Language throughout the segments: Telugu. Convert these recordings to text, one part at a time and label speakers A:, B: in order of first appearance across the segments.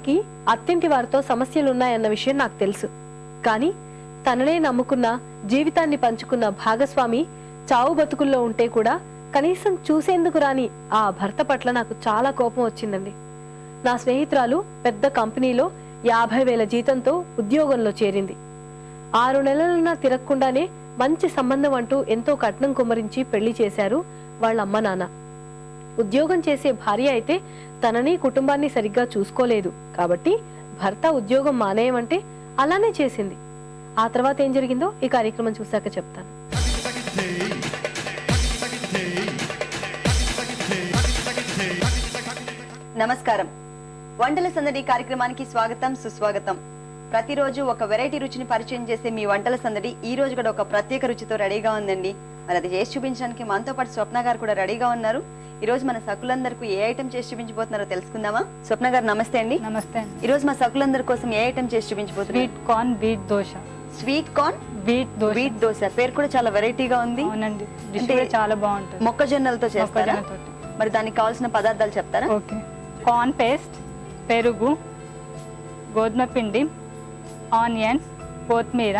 A: కోడలికి అత్తింటి వారితో సమస్యలున్నాయన్న విషయం నాకు తెలుసు. కానీ తననే నమ్ముకున్న, జీవితాన్ని పంచుకున్న భాగస్వామి చావు బతుకుల్లో ఉంటే కూడా కనీసం చూసేందుకు రాని ఆ భర్త పట్ల నాకు చాలా కోపం వచ్చిందండి. నా స్నేహితురాలు పెద్ద కంపెనీలో 50,000 జీతంతో ఉద్యోగంలో చేరింది. 6 నెలలన్నా తిరగకుండానే మంచి సంబంధం అంటూ ఎంతో కట్నం కుమ్మరించి పెళ్లి చేశారు వాళ్ళ అమ్మ నాన్న. ఉద్యోగం చేసే భార్య అయితే తనని కుటుంబాన్ని సరిగ్గా చూసుకోలేదు కాబట్టి భర్త ఉద్యోగం మానేయమంటే అలానే చేసింది. ఆ తర్వాత ఏం జరిగిందో ఈ కార్యక్రమం చూశాక చెప్తాను.
B: నమస్కారం. వంటల సందడి కార్యక్రమానికి స్వాగతం, సుస్వాగతం. ప్రతిరోజు ఒక వెరైటీ రుచిని పరిచయం చేసే మీ వంటల సందడి ఈ రోజు కూడా ఒక ప్రత్యేక రుచితో రెడీగా ఉందండి. మరి అది చేసి చూపించడానికి మనతో పాటు స్వప్న గారు కూడా రెడీగా ఉన్నారు. ఈ రోజు మన సకులందరికీ ఏ ఐటమ్ చేసి చూపించబోతున్నారో తెలుసుకుందామా? స్వప్న గారు నమస్తే అండి.
C: నమస్తే.
B: ఈ రోజు మా సకులందరి కోసం ఏ ఐటమ్ చేసి చూపించబోతున్నారు?
C: Sweet corn wheat dosa.
B: Sweet corn wheat dosa పేరు కూడా చాలా వెరైటీగా ఉంది.
C: అవునండి, డిష్ కూడా చాలా బాగుంటుంది.
B: మొక్కజొన్నలతో చేస్తారా? మరి దానికి కావాల్సిన పదార్థాలు చెప్తారా?
C: ఓకే. కార్న్ పేస్ట్, పెరుగు, గోధుమ పిండి, ఆనియన్స్, కొత్తిమీర,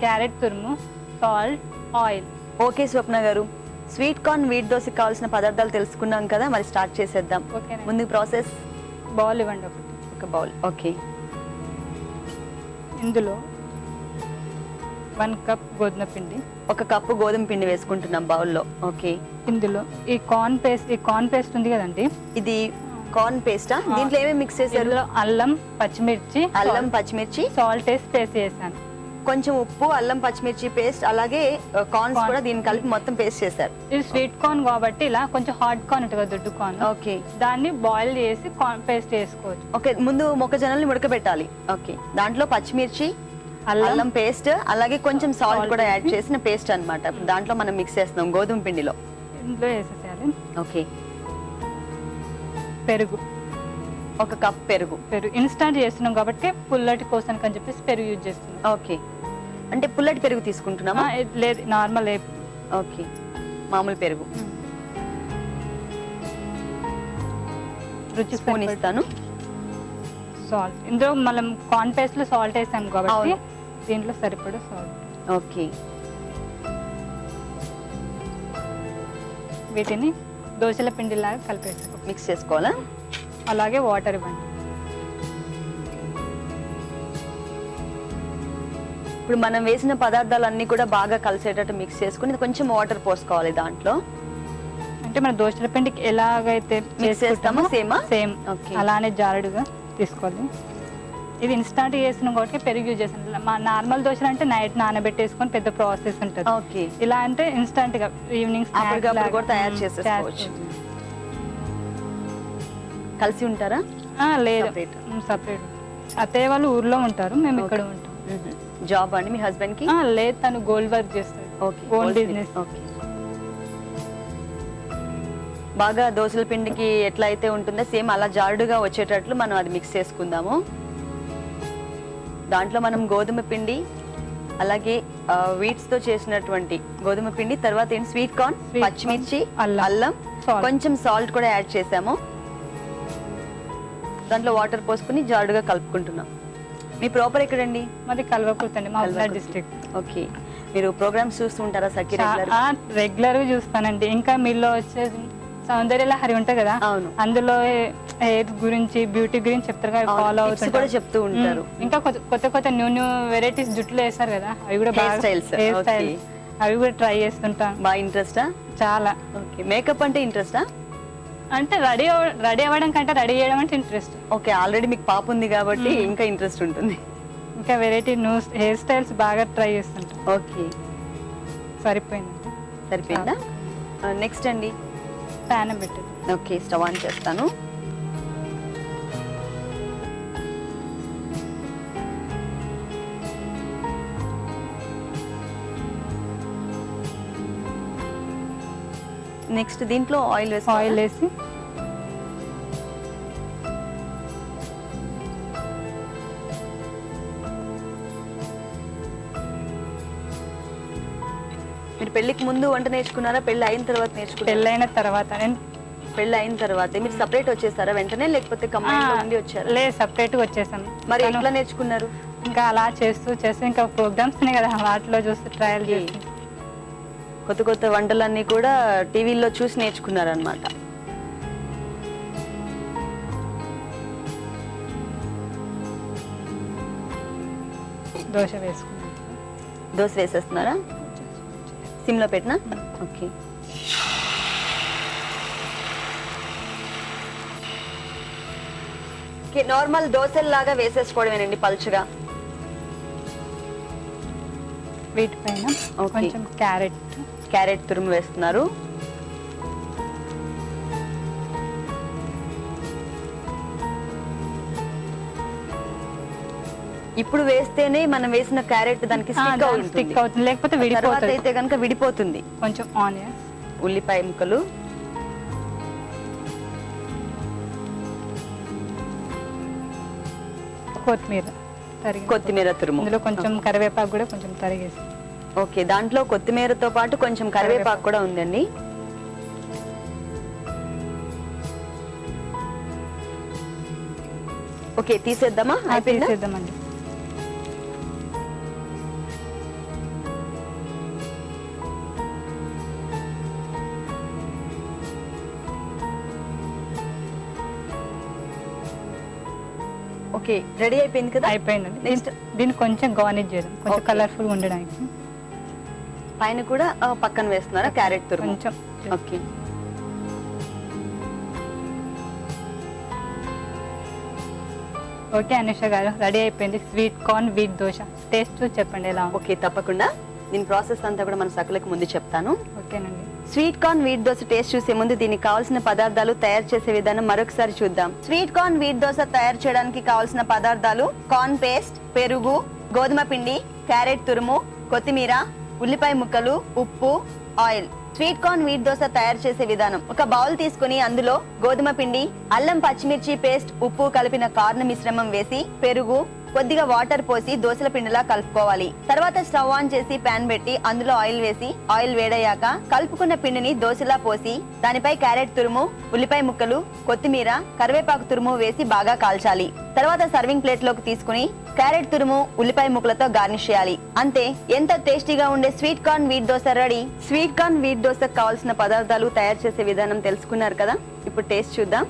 C: క్యారెట్ తురుము, సాల్ట్, ఆయిల్.
B: ఓకే స్వప్న గారు, స్వీట్ కార్న్ వీట్ దోశకి కావాల్సిన పదార్థాలు తెలుసుకున్నాం కదా, మరి స్టార్ట్ చేసేద్దాం. ముందు ప్రాసెస్.
C: బౌల్ ఇవ్వండి,
B: ఒక బౌల్. ఓకే.
C: ఇందులో 1 కప్ గోధుమ పిండి,
B: 1 కప్పు గోధుమ పిండి వేసుకుంటున్నాం బౌల్లో. ఓకే.
C: ఇందులో ఈ కార్న్ పేస్ట్ ఉంది కదండి,
B: ఇది కార్న్ పేస్టా? దీంట్లో ఏమేమి మిక్స్ చేశారు?
C: అల్లం, పచ్చిమిర్చి, సాల్ట్ వేసి పేస్ట్ చేశాను.
B: కొంచెం ఉప్పు, అల్లం, పచ్చిమిర్చి పేస్ట్, అలాగే కార్న్స్ కూడా దీన్ని కలిపి మొత్తం పేస్ట్ చేశారు.
C: ఇది స్వీట్ కార్న్ కాబట్టి ఇలా కొంచెం హార్డ్ కార్న్ ఉంటుంది కదా, దొడ్డు కార్న్.
B: ఓకే.
C: దాన్ని బాయిల్ చేసి కార్న్ పేస్ట్ చేసుకోవచ్చు.
B: ఓకే, ముందు మొక్కజొన్నల్ని ఉడకబెట్టాలి. ఓకే. దాంట్లో పచ్చిమిర్చి, అల్లం పేస్ట్, అలాగే కొంచెం సాల్ట్ కూడా యాడ్ చేసిన పేస్ట్ అన్నమాట. దాంట్లో మనం మిక్స్ చేస్తున్నాం గోధుమ పిండిలో.
C: ఇందులో వేసేసేయాలి.
B: ఓకే.
C: పెరుగు,
B: 1 కప్ పెరుగు.
C: ఇన్స్టంట్ చేస్తున్నాం కాబట్టి పుల్లటి కోసానికి అని చెప్పేసి పెరుగు యూజ్ చేస్తున్నాం.
B: ఓకే. అంటే పుల్లటి పెరుగు తీసుకుంటున్నామా?
C: లేదు, నార్మల్.
B: ఓకే, మామూలు పెరుగు.
C: రుచి
B: స్పూన్ ఇస్తాను.
C: సాల్ట్, ఇందులో మనం కార్న్ పేస్ట్ లో సాల్ట్ వేసాం కాబట్టి దీంట్లో సరిపడా సాల్ట్.
B: ఓకే.
C: వీటిని దోశల పిండిలాగా కలిపేస్తాం.
B: మిక్స్ చేసుకోవాలా?
C: అలాగే వాటర్ ఇవ్వండి.
B: ఇప్పుడు మనం వేసిన పదార్థాలన్నీ కూడా బాగా కలిసేటట్టు మిక్స్ చేసుకుని కొంచెం వాటర్ పోసుకోవాలి దాంట్లో.
C: అంటే మన దోశల పిండికి ఎలాగైతే
B: మిక్స్ చేస్తామో
C: సేమ్ అలానే జారుడుగా తీసుకోవాలి. ఇది ఇన్స్టాంట్ చేస్తున్నాం కాబట్టి పెరుగు యూజ్ చేస్తాం. మా నార్మల్ దోశలు అంటే నైట్ నానబెట్టేసుకొని పెద్ద ప్రాసెస్ ఉంటుంది.
B: ఓకే.
C: ఇలా అంటే ఇన్స్టాంట్ గా ఈవినింగ్
B: కూడా తయారు చేసేసుకోవచ్చు. కలిసి ఉంటారా?
C: లేదు, సపరేట్. అత్తయ్య వాళ్ళు ఊర్లో ఉంటారు, మేము ఇక్కడ ఉంటాం.
B: జాబ్ అండి మీ హస్బెండ్ కి?
C: లేదు, తను గోల్డ్ వర్క్ చేస్తారు. Own business.
B: బాగా దోశల పిండికి ఎట్లా అయితే ఉంటుందో సేమ్ అలా జారుడుగా వచ్చేటట్లు మనం అది మిక్స్ చేసుకుందాము. దాంట్లో మనం గోధుమ పిండి, అలాగే వీట్స్ తో చేసినటువంటి గోధుమ పిండి, తర్వాత స్వీట్ కార్న్, పచ్చిమిర్చి, అల్లం, కొంచెం సాల్ట్ కూడా యాడ్ చేసాము. దాంట్లో వాటర్ పోసుకుని జారుడుగా కలుపుకుంటున్నాం. మీ ప్రాపర్ ఎక్కడండి?
C: మాది కల్వకుర్తి అండి, మహబూబాబాద్ డిస్ట్రిక్ట్.
B: ఓకే. మీరు ప్రోగ్రామ్స్ చూస్తూ ఉంటారా సఖి?
C: రెగ్యులర్ గా చూస్తానండి. ఇంకా మీలో వచ్చేది సౌందర్య లహరి ఉంటుంది కదా, అందులో హెయిర్ గురించి, బ్యూటీ గురించి చెప్తారు కదా, ఫాలో అవుతుంటారు, చెప్తూ ఉంటారు. ఇంకా కొత్త కొత్త న్యూ వెరైటీస్ జుట్టులో వేస్తారు కదా, అవి కూడా హెయిర్ స్టైల్ అవి కూడా ట్రై చేస్తుంటాం.
B: బాగా ఇంట్రెస్టా? చాలా. ఓకే. మేకప్ అంటే ఇంట్రెస్టా?
C: అంటే రెడీ అవ్వడం కంటే రెడీ చేయడం అంటే ఇంట్రెస్ట్.
B: ఓకే. ఆల్రెడీ మీకు పాప ఉంది కాబట్టి ఇంకా ఇంట్రెస్ట్ ఉంటుంది.
C: ఇంకా వెరైటీ న్యూ హెయిర్ స్టైల్స్ బాగా ట్రై చేస్తుంటాం.
B: ఓకే. సరిపోయిందా? నెక్స్ట్ అండి
C: ప్యాన్ పెట్టదు.
B: ఓకే, స్టవ్ ఆన్ చేస్తాను. నెక్స్ట్ దీంట్లో ఆయిల్ వేసి మీరు పెళ్లికి ముందు వంట నేర్చుకున్నారా, పెళ్లి అయిన తర్వాత నేర్చుకున్నారా?
C: పెళ్ళైన తర్వాత. నేను
B: పెళ్లి అయిన తర్వాత మీరు సపరేట్ వచ్చేసారా వెంటనే, లేకపోతే కంబైన్ లో ఉండి వచ్చారా?
C: లేదు, సపరేట్ గా వచ్చేసాను.
B: మరి ఎట్లా నేర్చుకున్నారు?
C: ఇంకా అలా చేస్తూ ఇంకా ప్రోగ్రామ్స్ ఉన్నాయి కదా, వాటిలో చూస్తూ ట్రయల్ చేస్తూ
B: కొత్త కొత్త వంటలన్నీ కూడా టీవీలో చూసి నేర్చుకున్నారనమాట.
C: దోశ వేసుకున్నాను.
B: దోశ వేసేస్తున్నారా? సిమ్ లో పెట్టినా? ఓకే. నార్మల్ దోశల్లాగా వేసేసుకోవడమేనండి పలుచగా.
C: వీటిపైన కొంచెం
B: క్యారెట్ తురుము వేస్తున్నారు. ఇప్పుడు వేస్తేనే మనం వేసిన క్యారెట్ దానికి స్టిక్
C: అవుతుంది, లేకపోతే
B: తర్వాత అయితే కనుక విడిపోతుంది.
C: కొంచెం ఆనియన్,
B: ఉల్లిపాయ ముక్కలు, కొత్తిమీర తురుము,
C: ఇందులో కొంచెం కరివేపాకు కూడా కొంచెం తరిగేసి.
B: ఓకే, దాంట్లో కొత్తిమీరతో పాటు కొంచెం కరివేపాకు కూడా ఉందండి. ఓకే, తీసేద్దామా?
C: తీసేద్దామండి.
B: ఓకే, రెడీ అయిపోయింది కదా?
C: అయిపోయిందండి. నెక్స్ట్ దీన్ని కొంచెం గార్నిష్ చేద్దాం, కొంచెం కలర్ఫుల్ ఉండడానికి.
B: పైన కూడా పక్కన వేస్తున్నారా క్యారెట్ తురుము?
C: కొంచెం.
B: ఓకే,
C: ఓకే అనుష గారు, రెడీ అయిపోయింది sweet corn wheat dosa. Taste చూసి చెప్పండి ఎలా ఉంది.
B: ఓకే, తప్పకుండా. దీని ప్రాసెస్ అంతా కూడా మన సకులకు ముందు చెప్తాను.
C: ఓకేనండి.
B: Sweet corn wheat dosa taste చూసే ముందు దీనికి కావాల్సిన పదార్థాలు, తయారు చేసే విధానం మరొకసారి చూద్దాం. స్వీట్ కార్న్ వీట్ దోశ తయారు చేయడానికి కావాల్సిన పదార్థాలు: కార్న్ పేస్ట్, పెరుగు, గోధుమ పిండి, క్యారెట్ తురుము, కొత్తిమీర, ఉల్లిపాయ ముక్కలు, ఉప్పు, oil. Sweet corn wheat dosa తయారు చేసే విధానం: ఒక బౌల్ తీసుకుని అందులో గోధుమ పిండి, అల్లం పచ్చిమిర్చి పేస్ట్, ఉప్పు కలిపిన కార్న్ మిశ్రమం వేసి, పెరుగు, కొద్దిగా వాటర్ పోసి దోశల పిండిలా కలుపుకోవాలి. తర్వాత స్టవ్ ఆన్ చేసి పాన్ పెట్టి అందులో ఆయిల్ వేసి, ఆయిల్ వేడయ్యాక కలుపుకున్న పిండిని దోశలా పోసి దానిపై క్యారెట్ తురుము, ఉల్లిపాయ ముక్కలు, కొత్తిమీర, కరివేపాకు తురుము వేసి బాగా కాల్చాలి. తర్వాత సర్వింగ్ ప్లేట్ లోకి తీసుకుని క్యారెట్ తురుము, ఉల్లిపాయ ముక్కలతో గార్నిష్ చేయాలి. అంతే, ఎంతో టేస్టీగా ఉండే sweet corn wheat dosa ready. Sweet corn wheat దోశకు కావాల్సిన పదార్థాలు, తయారు చేసే విధానం తెలుసుకున్నారు కదా? ఇప్పుడు టేస్ట్ చూద్దాం.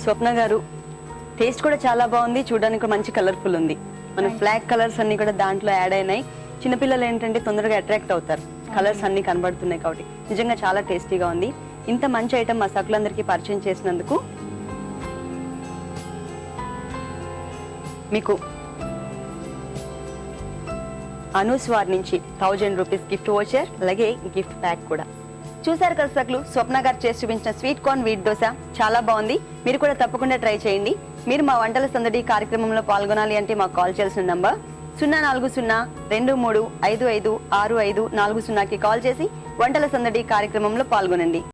B: స్వప్న గారు, టేస్ట్ కూడా చాలా బాగుంది, చూడడానికి మంచి కలర్ఫుల్ ఉంది. మన ఫ్లాగ్ కలర్స్ అన్ని కూడా దాంట్లో యాడ్ అయినాయి. చిన్నపిల్లలు ఏంటంటే తొందరగా అట్రాక్ట్ అవుతారు, కలర్స్ అన్ని కనబడుతున్నాయి కాబట్టి. నిజంగా చాలా టేస్టీగా ఉంది. ఇంత మంచి ఐటమ్ మా సకులందరికీ పరిచయం చేసినందుకు మీకు అనుస్వార్ నుంచి 1000 రూపీస్ గిఫ్ట్ వోచర్, అలాగే గిఫ్ట్ ప్యాక్ కూడా. చూసారు కదా సకులు, స్వప్న గారు చేసి చూపించిన స్వీట్ కార్న్ వీట్ దోశ చాలా బాగుంది. మీరు కూడా తప్పకుండా ట్రై చేయండి. మీరు మా వంటల సందడి కార్యక్రమంలో పాల్గొనాలి అంటే మాకు కాల్ చేయాల్సిన నంబర్ 0402355556540కి కాల్ చేసి వంటల సందడి కార్యక్రమంలో పాల్గొనండి.